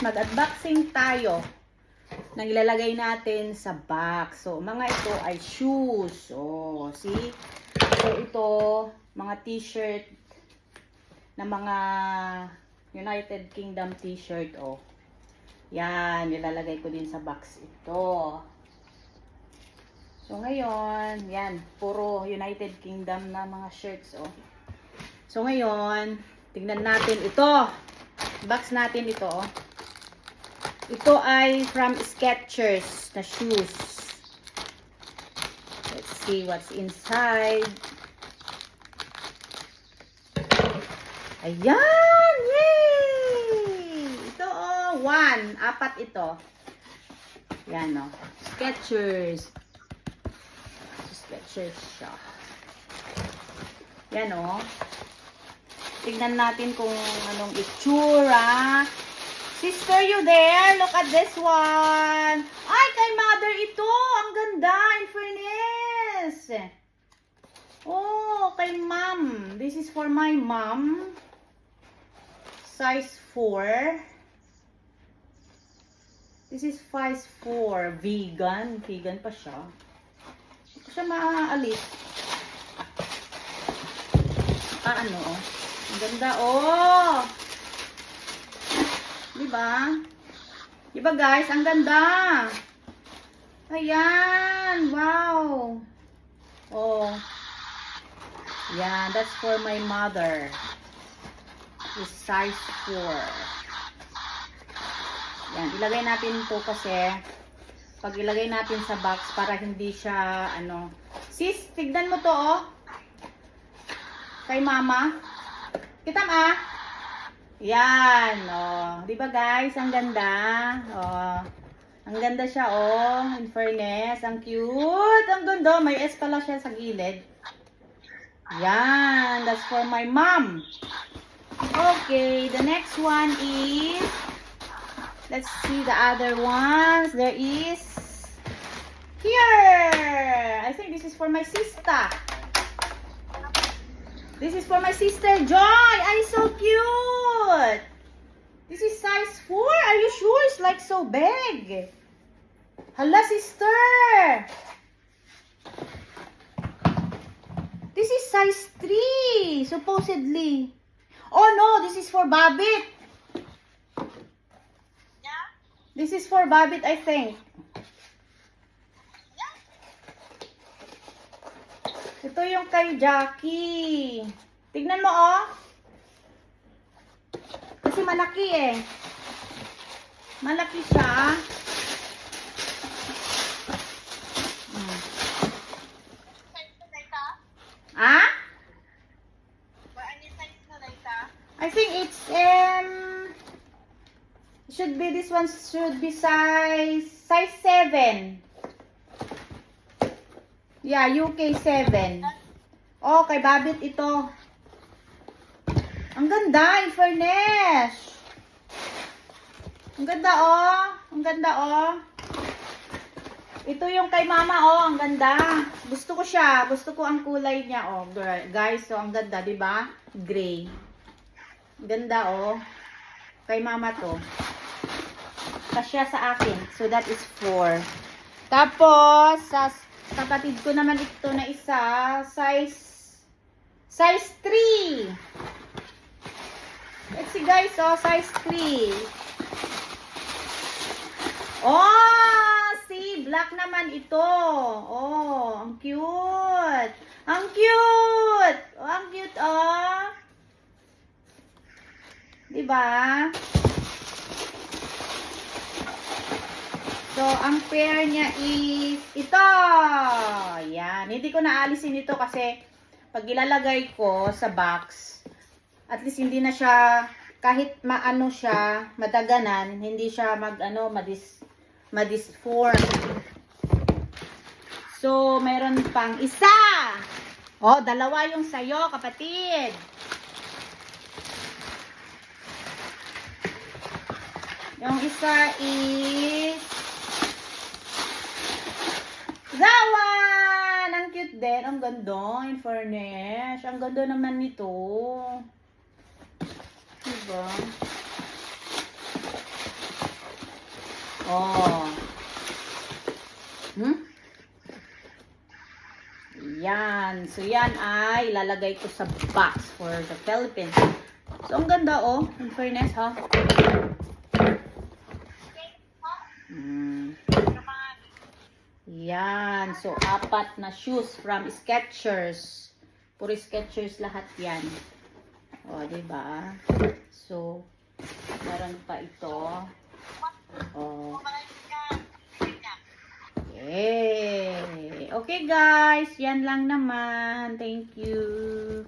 mag-unboxing tayo ng ilalagay natin sa box. So, mga ito ay shoes. So, see? So, ito, mga t-shirt na mga United Kingdom t-shirt. Oh. Yan, ilalagay ko din sa box ito. So, ngayon, yan, puro United Kingdom na mga shirts. Oh. So, ngayon, tingnan natin ito. Box natin ito. Oh. Ito ay from Skechers na shoes. Let's see what's inside. Ayan! Yay! Ito oh, 1. 4 ito. Yan oh. Skechers. Skechers siya. Yan oh. Tignan natin kung anong itsura. Sister, you there? Look at this one. Ay, kay mother ito. Ang ganda, in fairness. Oh, kay mom. This is for my mom. Size 4. This is size 4. Vegan. Vegan pa siya. Hindi ko siya maaalis. Ano, oh. Ang ganda, oh. Diba? Diba guys? Ang ganda. Ayan. Wow. Oh. Yan. That's for my mother. This size 4. Yan. Ilagay natin ito kasi pag ilagay natin sa box para hindi siya ano. Sis, tignan mo to oh. Kay mama. Kitam ah. Yan, oh. 'Di ba guys? Ang ganda. Oh. Ang ganda siya, oh. In fairness, ang cute. Ang ganda, may S pala siya sa gilid. Yan, that's for my mom. Okay, the next one is, let's see the other ones. There is here. I think this is for my sister. This is for my sister Joy. Ay, so cute. This is size 4. Are you sure? It's like so big. Hala, sister. This is size 3, supposedly. Oh no, this is for Babit. Yeah? This is for Babit, I think. Ito yung kay Jackie. Tignan mo, oh. Kasi malaki, eh. Malaki siya. Ah? I think it's, should be, this one should be size 7. Yeah, UK 7. Oh, kay Babit ito. Ang ganda, in fairness. Ang ganda, oh. Ang ganda, oh. Ito yung kay mama, oh. Ang ganda. Gusto ko siya. Gusto ko ang kulay niya, oh. Guys, so ang ganda, di ba? Gray. Ganda, oh. Kay mama to. Kasya sa akin. So, that is 4. Tapos, sa kapatid ko naman ito na isa, size 3. Let's see guys, oh, size 3. Oh, see, black naman ito. Oh, ang cute. Ang cute. Oh, ang cute, oh. Diba? So, ang pair niya is ito. Yan. Hindi ko naalisin ito kasi pag ilalagay ko sa box, at least hindi na siya, kahit maano siya, madaganan, hindi siya madisform. So, meron pang isa. Oh, dalawa yung sayo, kapatid. Yung isa is Zawan! Ang cute din. Ang ganda. In fairness. Ang ganda naman nito. Diba? Oh. Yan. So, yan ay ilalagay ko sa box for the Philippines. So, ang ganda, oh. In fairness, ha? Yan. So, 4 na shoes from Skechers. Puro Skechers lahat yan. O, diba? So, meron pa ito. O. Okay. Okay, guys. Yan lang naman. Thank you.